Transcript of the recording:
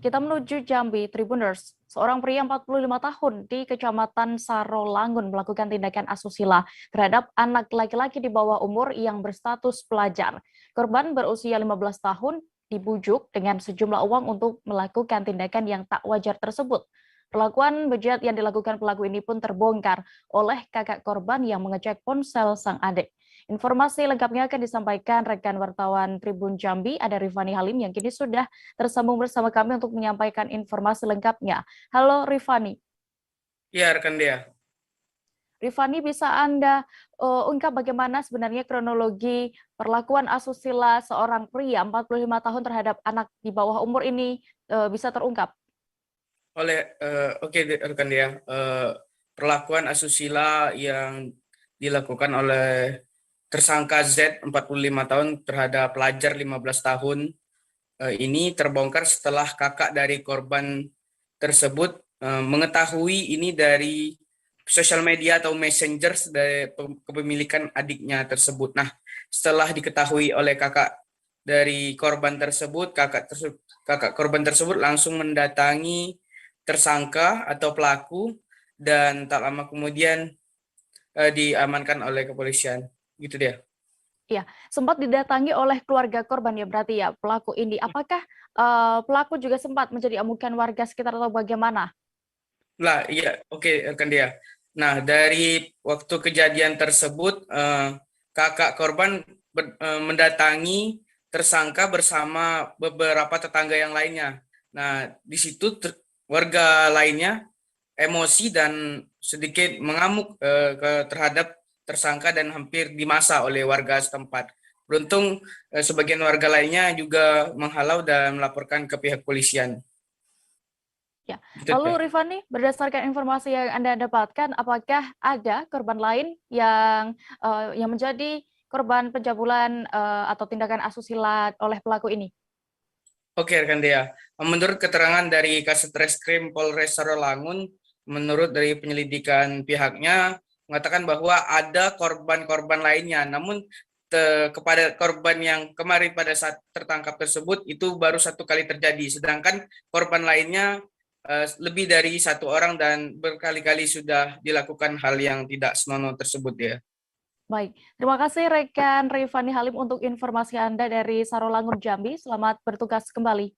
Kita menuju Jambi, Tribuners. Seorang pria 45 tahun di Kecamatan Sarolangun melakukan tindakan asusila terhadap anak laki-laki di bawah umur yang berstatus pelajar. Korban berusia 15 tahun dibujuk dengan sejumlah uang untuk melakukan tindakan yang tak wajar tersebut. Perlakuan bejat yang dilakukan pelaku ini pun terbongkar oleh kakak korban yang mengecek ponsel sang adik. Informasi lengkapnya akan disampaikan rekan wartawan Tribun Jambi, ada Rifani Halim yang kini sudah tersambung bersama kami untuk menyampaikan informasi lengkapnya. Halo Rifani. Ya, rekan dia. Rifani, bisa Anda ungkap bagaimana sebenarnya kronologi perlakuan asusila seorang pria 45 tahun terhadap anak di bawah umur ini bisa terungkap? Oke, rekan dia. Perlakuan asusila yang dilakukan oleh tersangka Z 45 tahun terhadap pelajar 15 tahun ini terbongkar setelah kakak dari korban tersebut mengetahui ini dari sosial media atau messenger dari kepemilikan adiknya tersebut. Nah, setelah diketahui oleh kakak dari korban tersebut, kakak korban tersebut langsung mendatangi tersangka atau pelaku dan tak lama kemudian diamankan oleh kepolisian. Gitu dia. Ya, sempat didatangi oleh keluarga korban ya berarti ya pelaku ini. Apakah pelaku juga sempat menjadi amukan warga sekitar atau bagaimana? Lah, iya, oke, rekan dia. Nah, dari waktu kejadian tersebut, kakak korban mendatangi tersangka bersama beberapa tetangga yang lainnya. Nah, di situ warga lainnya emosi dan sedikit mengamuk terhadap tersangka dan hampir dimasa oleh warga setempat. Beruntung sebagian warga lainnya juga menghalau dan melaporkan ke pihak polisian. Ya, Gitu deh. lalu Rifani, berdasarkan informasi yang Anda dapatkan, apakah ada korban lain yang menjadi korban pencabulan atau tindakan asusila oleh pelaku ini? Oke, rekan Dea. Menurut keterangan dari Kasat Reskrim Polres Sarolangun, menurut dari penyelidikan pihaknya, mengatakan bahwa ada korban-korban lainnya. Namun kepada korban yang kemarin pada saat tertangkap tersebut, itu baru satu kali terjadi. Sedangkan korban lainnya lebih dari satu orang dan berkali-kali sudah dilakukan hal yang tidak senonoh tersebut ya. Baik, terima kasih rekan Rifani Halim untuk informasi Anda dari Sarolangun Jambi. Selamat bertugas kembali.